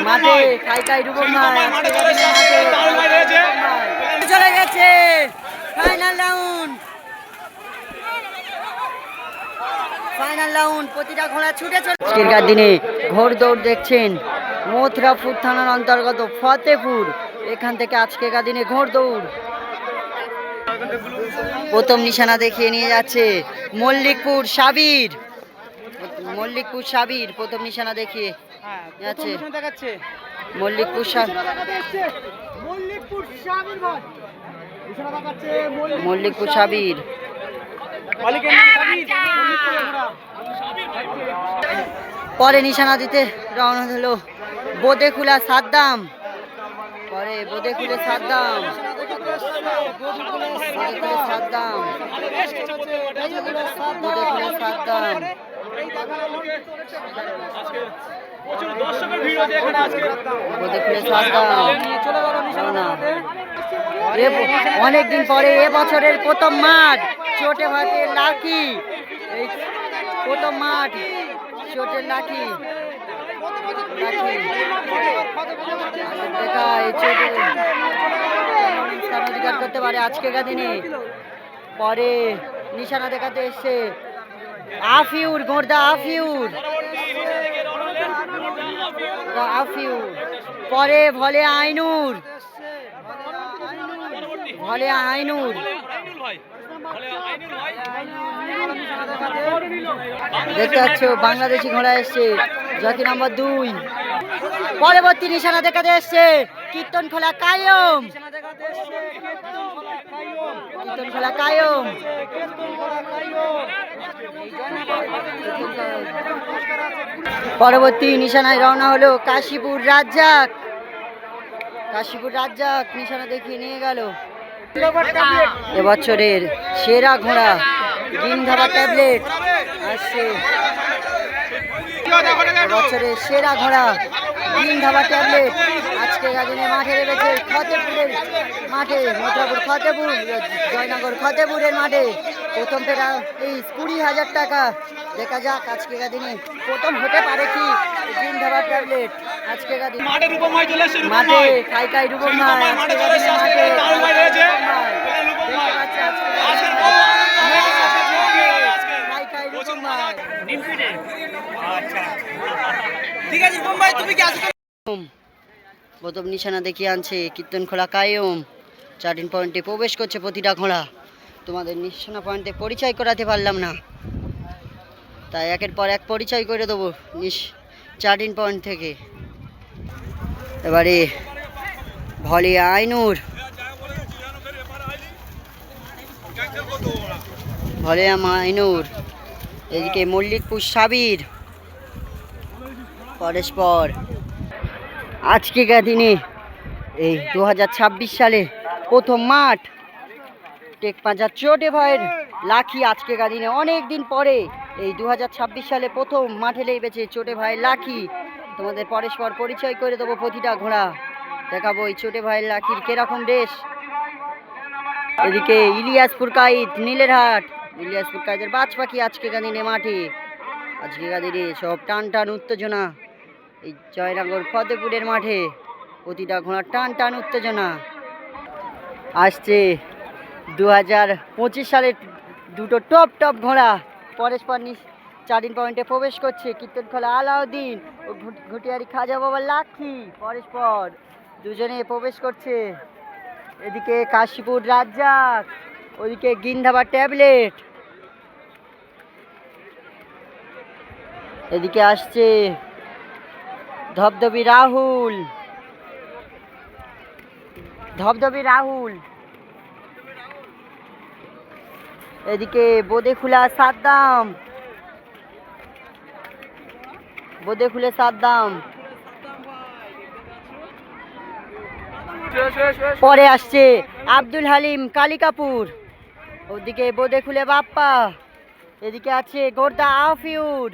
মাঠে খাই রূপম ভাই চলে গেছে ফাইনাল রাউন্ড প্রতিটা ঘোড়া ছুটে চলে। আজকের দিনে ঘোড় দৌড় দেখছেন মথুরাপুর থানার অন্তর্গত ফতেপুর, এখান থেকে আজকের দিনে ঘোড় দৌড় প্রথম নিশানা দেখিয়ে নিয়ে যাচ্ছে মল্লিকপুর সাবির প্রথম নিশানা দেখিয়ে যাচ্ছে মল্লিকপুর সাবির। পরে নিশানা দিতে রওনা হলো বোদেখুলা সাদ্দাম। অনেকদিন পরে এবছরের প্রথম মাঠ চোটে ভাতে লাকি, এই প্রথম মাঠ চোটের লাকি অধিকার করতে পারে আজকের দিনে। পরে নিশানা দেখাতে এসছে আফিউর, গোর্দা আফিউর। পরে ভলে আইনুর দেখতে পাচ্ছ বাংলাদেশি ঘোড়া এসছে জাতি নাম্বার 2। পরবর্তী নিশানা দেখাতে এসছে কীর্তনখোলা কায়ম। পরবর্তী নিশানায় রওনা হলো কাশীপুর রাজ্জাক নিশানা দেখিয়ে নিয়ে গেল এবছরের সেরা ঘোড়া গিন্ধাবা ট্যাবলেট আসছে। এবছরের সেরা ঘোড়া গিন্ধাবা ট্যাবলেট আজকে দিনে মাঠে নেমেছে ফতেপুরের মাঠে, মথুরাপুর ফতেপুর জয়নগর ফতেপুরের মাঠে। প্রথম পেরা এই 20,000 টাকা। দেখা যাক আজকের দিনে প্রথম হতে পারে কি গিন্ধাবা ট্যাবলেট। আজকের দিনে মাঠে খাই রূপম ভাই প্রথম নিশানা দেখিয়ে আনছে কীর্তনখোলা কায়ম। 13 পয়েন্টে প্রবেশ করছে প্রতিটা ঘোড়া। তোমাদের নিশানা পয়েন্টে পরিচয় করাতে পারলাম না, তাই একের পর এক পরিচয় করে দেবো 13 পয়েন্ট থেকে। এবারে ভলে আইনুর, এদিকে মল্লিকপুর সাবির পরস্পর। আজকের দিনে এই 2026 সালে প্রথম মাঠ টেকপাঁজা চোটে ভাইয়ের লাখি। আজকের দিনে অনেক দিন পরে এই 2026 সালে প্রথম মাঠে লেগেছে চোটে ভাইয়ের লাখি। তোমাদের পরস্পর পরিচয় করে দেবো প্রতিটা ঘোড়া, দেখাবো এই চোটে ভাইয়ের লাখির কিরকম রেস। এদিকে ইলিয়াসপুর কাইদ নীলেরহাট, ইলিয়াসপুর কাইদের বাজ পাখি আজকের দিনে মাঠে। আজকের দিনে সব টান উত্তেজনা এই জয়নগর ফতেপুরের মাঠে। প্রতিটা ঘোড়ার টান উত্তেজনা। আসছে 2025 সালের দুটো টপ ঘোড়া পরস্পর 13 পয়েন্টে প্রবেশ করছে। কীর্তনখোলা আলাউদ্দিন ও ঘুটিয়ারি খাজা বাবার লাখি পরস্পর দুজনে প্রবেশ করছে। এদিকে কাশীপুর রাজ্জাক, ওদিকে গিন্ধাবা ট্যাবলেট। এদিকে আসছে ধবধবি রাহুল। এদিকে বোদেখুলা সাদ্দাম। পরে আসছে আব্দুল হালিম কালিকাপুর, ওদিকে বোদেখুলে বাপ্পা। এদিকে আছে গোর্দা আফিউর।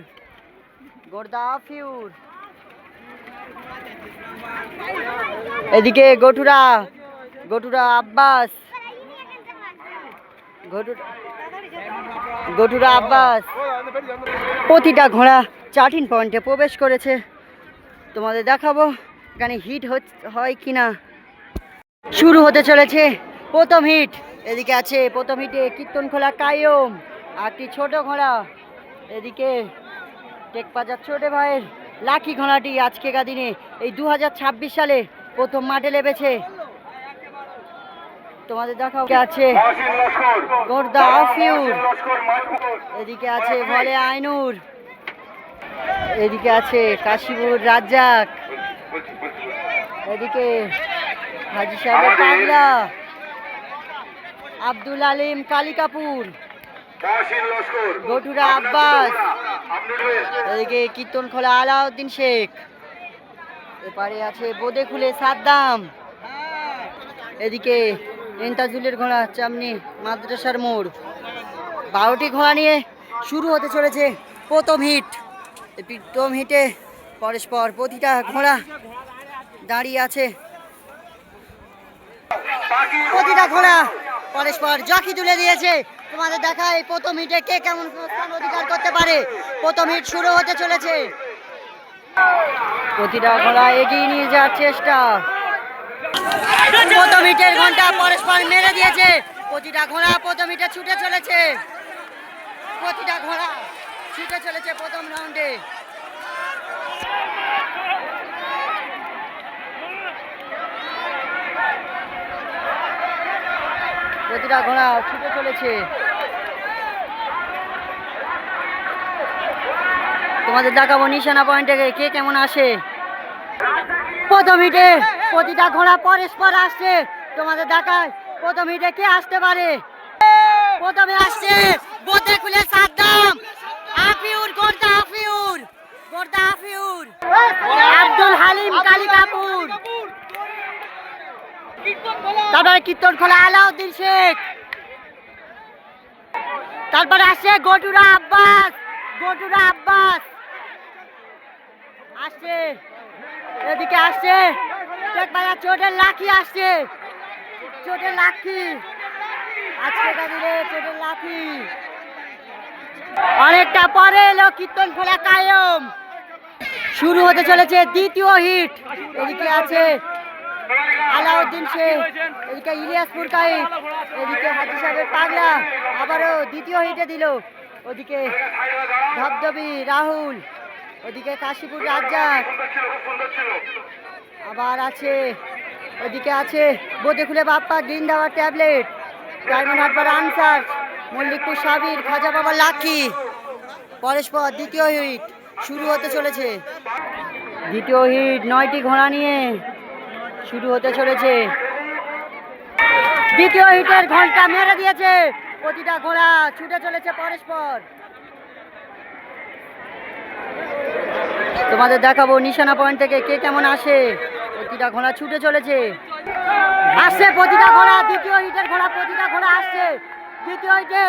এদিকে গটুরা আব্বাস। প্রতিটা ঘোড়া 13 পয়েন্টে প্রবেশ করেছে তোমাদের দেখাবো এখানে হিট হয় কিনা। শুরু হতে চলেছে প্রথম হিট। এদিকে আছে প্রথম হিটে কীর্তনখোলা কায়ম, আরটি ছোট ঘোড়া। এদিকে টেকবাজার ছোটে ভাইয়ের লাকি ঘোড়াটি আজকেকার দিনে এই 2026 সালে প্রথম মাঠে লেবেছে। তোমাদের দেখাও আছে গোর্দা আফিউর, এদিকে আছে ভলে আইনুর, এদিকে আছে কাশীপুর রাজ্জাক, এদিকে হাজি সাহেবের পাগলা, আব্দুল আলিম কালিকাপুর, গটুরা আব্বাস, এদিকে কীর্তনখোলা আলাউদ্দিন শেখ, এপারে আছে বোদেখুলে সাদ্দাম, এদিকে এন্তাজুলের ঘোড়া চামনি মাদ্রাসার মোড়। 12টি ঘোড়া নিয়ে শুরু হতে চলেছে প্রথম হিট। এই প্রথম হিটে পরস্পর প্রতিটা ঘোড়া দাঁড়িয়ে আছে, প্রতিটা ঘোড়া পরস্পর জকি তুলে দিয়েছে। তোমাদের দেখায় প্রথম হিটে কে কেমন স্থান অধিকার করতে পারে। প্রথম হিট শুরু হতে চলেছে, প্রতিটা ঘোড়া এগিয়ে নিয়ে যাওয়ার চেষ্টা। প্রথম হিটের ঘন্টা পরস্পর মেরে দিয়েছে, প্রতিটা ঘোড়া প্রথম হিটে ছুটে চলেছে, প্রতিটা ঘোড়া ছুটে চলেছে প্রথম রাউন্ডে। প্রতিটা ঘোড়া ছুটে চলেছে। তোমাদের দেখাবো নিশানা পয়েন্টে কে কেমন আসে। প্রথম হিটে প্রতিটা ঘোড়া পরস্পর আসছে। তোমাদের দেখায় প্রথম হিটে কে আসতে পারে। প্রথমে আসছে বোদেখুলে সাদ্দাম, আফিউর, গোর্দা আফিউর, গোর্দা আফিউর, আব্দুল হালিম কালিকাপুর, তারপরে কীর্তনখোলা আলাউদ্দিন শেখ, তারপরে আসছে গটুরা আব্বাস, গটুরা আব্বাস আসছে। এদিকে আসছে টেকবাজার চোটের লাকি আসছে, চোটের লাকি আজকে দিনে চোটের লাকি। অনেকটা পরে এলো কীর্তনখোলা কায়ম। শুরু হতে চলেছে দ্বিতীয় হিট। এদিকে আছে আলাউদ্দিন শেখ, এদিকে ইলিয়াসপুর কাইদ, এদিকে হাজি সাহেবের পাগলা আবারও দ্বিতীয় হিটে দিল। ওদিকে ধবধবি রাহুল, ওদিকে কাশীপুর রাজ্জাক, আবার আছে ওদিকে আছে বোদেখুলে বাপ্পা, গ্রিন ধাবার ট্যাবলেট, ডায়মন্ড হারবার আনসার, মল্লিকপুর সাবির, খাজা বাবা লাকি। পরস্পর দ্বিতীয় হিট শুরু হতে চলেছে। দ্বিতীয় হিট 9টি ঘোড়া নিয়ে শুরু হতে চলেছে। দ্বিতীয় হিটের ঘন্টা মেরে দিয়েছে, প্রতিটা ঘোড়া ছুটে চলেছে পরস্পর। তোমাদের দেখাবো নিশানা পয়েন্ট থেকে কে কেমন আসে। প্রতিটা ঘোড়া ছুটে চলেছে, আসছে প্রতিটা ঘোড়া। দ্বিতীয় হিটের ঘোড়া প্রতিটা ঘোড়া আসছে। দ্বিতীয় হিটে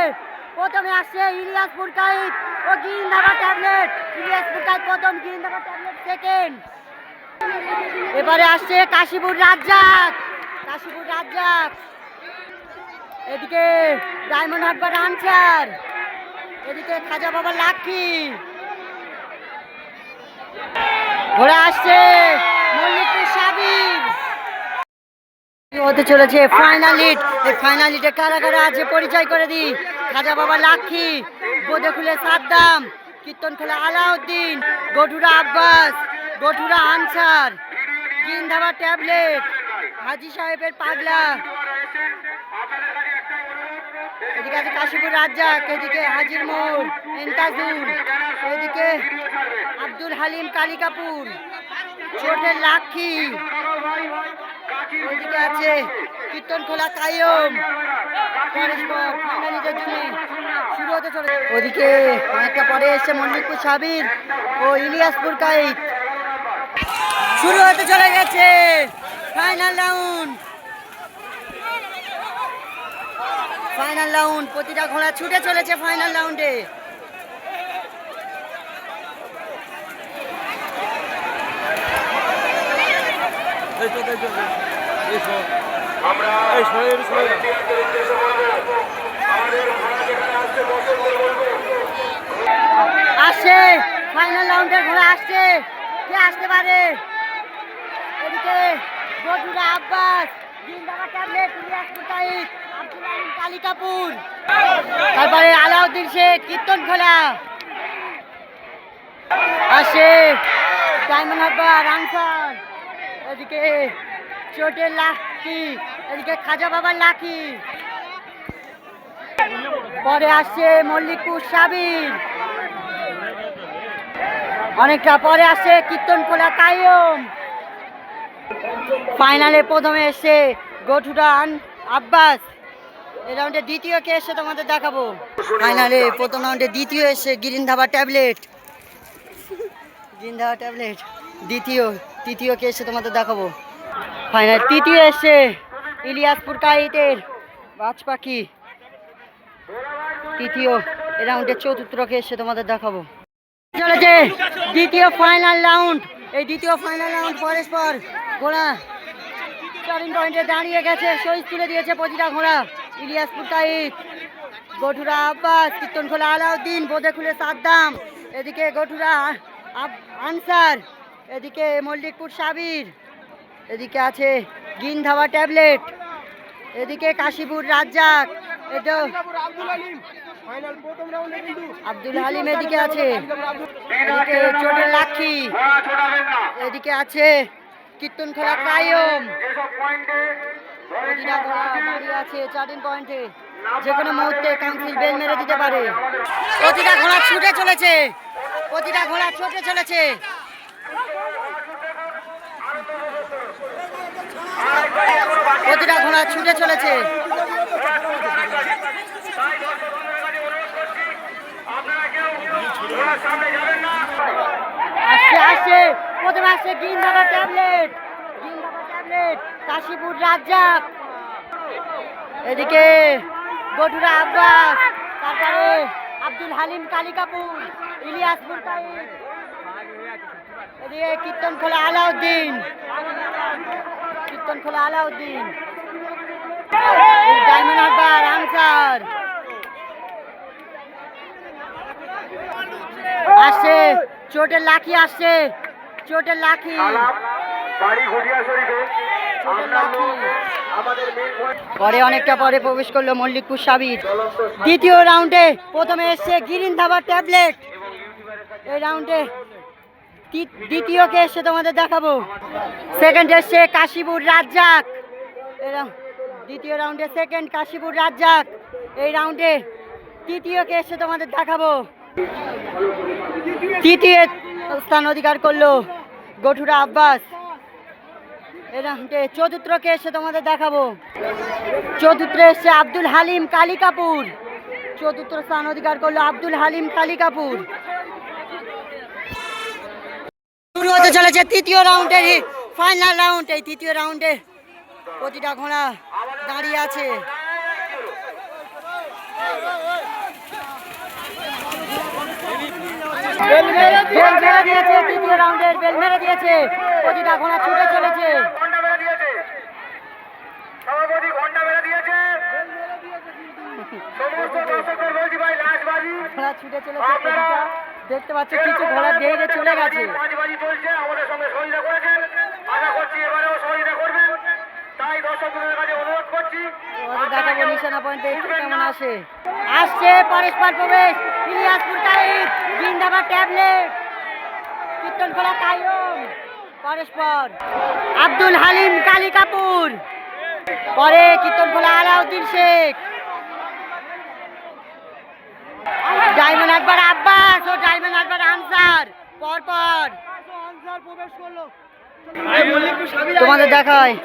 প্রথমে আসছে ইলিয়াসপুর কাইদ ও গ্রিন ধাবার ট্যাবলেট। ইলিয়াসপুর কাইদ প্রথম, গ্রিন ধাবার ট্যাবলেট সেকেন্ড। এবারে আসছে কাশীপুর রাজ্জাক, কাশীপুর রাজ্জাক, এদিকে ডায়মন্ড হারবার আনসার, এদিকে খাজা বাবা লাকি। ঘোড়া আসছে মল্লিকপুর সাবির। হতে চলেছে ফাইনাল হিট। এই ফাইনাল হিটে কারা কারা আছে পরিচয় করে দিই। খাজা বাবা লাকি, বোদেখুলে সাদ্দাম, কীর্তনখোলা আলাউদ্দিন, গটুরা আব্বাস, গটুরা আনসার, গ্রিন ধাবার ট্যাবলেট, হাজি সাহেবের পাগলা, এদিকে আছে কাশীপুর রাজ্জাক, এদিকে হাজির মোড় এন্তাজুল, এদিকে আব্দুল হালিম কালিকাপুর, ছোটের লাকি, এদিকে আছে কীর্তনখোলা কায়ম। পরস্পর ফাইনালিদের জন্য শুরু হতে চলেছে। ওদিকে অনেকটা পরে এসছে মল্লিকপুর সাবির ও ইলিয়াসপুর কাইদ। শুরু হতে চলে গেছে ফাইনাল রাউন্ড। ফাইনাল রাউন্ড, প্রতিটা ঘোড়া ছুটে চলেছে ফাইনাল রাউন্ডে। আসছে ফাইনাল রাউন্ডের ঘোড়া আসছে। কে আসতে পারে? এদিকে বটুরা আব্বাস, জিন্দাবাদ ট্যাবলেট, ইলিয়াসপুর কাইত, আব্দুল আলিম কালিকাপুর, তারপরে আলাউদ্দিন শেখ, কীর্তনখোলা আসে, ডায়মন্ড হারবার, আনসার, এদিকে চোটের লাকি, এদিকে খাজা বাবার লাকি, পরে আসছে মল্লিকপুর সাবির, অনেকটা পরে আসছে কীর্তনখোলা কাইয়ুম, ফাইনালে প্রথমে এসছে গঠুরান আব্বাস। এই রাউন্ডে দ্বিতীয় কে এসে তোমাদের দেখাবো। ফাইনালে প্রথম রাউন্ডে দ্বিতীয় এসে গিরিন্ধাবা ট্যাবলেট, গিরিন্ধাবা ট্যাবলেট তৃতীয় কে এসে তোমাদের দেখাবো। ফাইনাল তৃতীয় এসে ইলিয়াসপুর কাইতের বাজ পাখি, তৃতীয়। এই রাউন্ডে চতুর্থ কে এসে তোমাদের দেখাবো। চলেছে দ্বিতীয় ফাইনাল রাউন্ড। এই দ্বিতীয় ফাইনাল রাউন্ড পরস্পর ঘোড়া স্টার্টিং পয়েন্টে দাঁড়িয়ে গেছে, শহীদ তুলে দিয়েছে প্রতিটা ঘোড়া। ইলিয়াসপুর কাইত, গঠুরা আব্বাস, কীর্তনখোলা আলাউদ্দিন, বোদেখুলে সাদ্দাম, এদিকে গঠুরা আনসার, এদিকে মল্লিকপুর সাবির, এদিকে আছে গিরিন্ধাবা ট্যাবলেট, এদিকে কাশীপুর রাজ্জাক, এটা আব্দুল হালিম, এদিকে আছে এদিকে চোটের লাক্ষী, এদিকে আছে কীর্তনখোলা কাইয়ুম, দাঁড়িয়ে আছে চার্টিং পয়েন্টে, যে কোনো মুহূর্তে কাউন্সিল বেল মেরে দিতে পারে। প্রতিটা ঘোড়া ছুটে চলেছে, প্রতিটা ঘোড়া ছুটে চলেছে, প্রতিটা ঘোড়া ছুটে চলেছে। আসছে প্রথমে আসছে গিরিন্ধাবা ট্যাবলেট, কাশীপুর রাজ্জাক, এদিকে গঠুরা আব্বাস, তারপরে আব্দুল হালিম কালিকাপুর, ইলিয়াসপুর কাইত, এদিকে কীর্তনখোলা আলাউদ্দিন, ডায়মন্ড হারবার আনসার, আসছে চোটের লাকি, আসছে চোটের লাকি, পরে অনেকটা পরে প্রবেশ করলো মল্লিকপুর সাবির। দ্বিতীয় রাউন্ডে প্রথমে এসছে গিরিন্ধাবা ট্যাবলেট, এই রাউন্ডে দ্বিতীয় কে এসছে তোমাদের দেখাবো। সেকেন্ড এসছে কাশীপুর রাজ্জাক, দ্বিতীয় রাউন্ডে সেকেন্ড কাশীপুর রাজ্জাক, এই রাউন্ডে তৃতীয় কে এসছে তোমাদের দেখাবো। তৃতীয় স্থান অধিকার করলো গঠুরা আব্বাস, এই রাউন্ডে চতুর্থ কে এসছে তোমাদের দেখাবো। চতুর্থ এসছে আব্দুল হালিম কালিকাপুর, চতুর্থ স্থান অধিকার করলো আব্দুল হালিম কালিকাপুর। শুরু হতে চলেছে তৃতীয় রাউন্ডের ফাইনাল রাউন্ড। এই তৃতীয় রাউন্ডে প্রতিটা ঘোড়া দাঁড়িয়ে আছে, তৃতীয় রাউন্ডের বেল মেরে দিয়েছে, প্রতিটা ঘোড়া ছুটে চলেছে, ঘোড়া ছুটে চলেছে, দেখতে পাচ্ছ কিছু ঘোড়া দিয়ে চলে গেছে। দেখাবো নিশানা পয়েন্টে কেমন আসে। আসছে পরস্পর প্রবেশ ইলিয়াসপুর কাইত, গিরিন্ধাবা ট্যাবলেট, কীর্তনখোলা কাইয়ুম, পরস্পর আব্দুল হালিম কালিকাপুর, পরে কীর্তনখোলা আলাউদ্দিন শেখ, ডায়মন্ড হারবার আব্বাস ও ডায়মন্ড হারবার আনসার পরপর তোমাদের দেখায়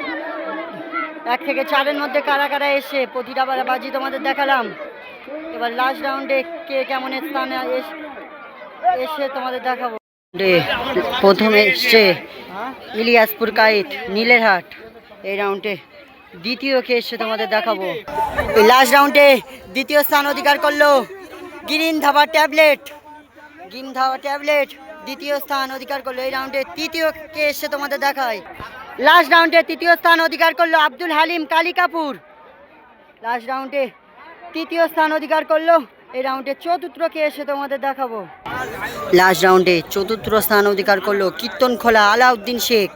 1 থেকে 4-এর মধ্যে কারা কারা এসে প্রতিটা বাজি তোমাদের দেখালাম। এবার লাস্ট রাউন্ডে কে কেমন স্থানে এসে তোমাদের দেখাবো। প্রথমে এসছে ইলিয়াসপুর কাইত নীলেরহাট, এই রাউন্ডে দ্বিতীয় কে এসে তোমাদের দেখাবো। এই লাস্ট রাউন্ডে দ্বিতীয় স্থান অধিকার করলো গিরিন্ধাবা ট্যাবলেট, দ্বিতীয় স্থান অধিকার করলো। এই রাউন্ডে তৃতীয় কে এসে তোমাদের দেখায়। লাস্ট রাউন্ডে তৃতীয় স্থান অধিকার করলো আব্দুল হালিম কালিকাপুর, লাস্ট রাউন্ডে তৃতীয় স্থান অধিকার করলো এই রাউন্ডে চতুর্থকে এসে তোমাদের দেখাবো। লাস্ট রাউন্ডে চতুর্থ স্থান অধিকার করলো কীর্তনখোলা আলাউদ্দিন শেখ।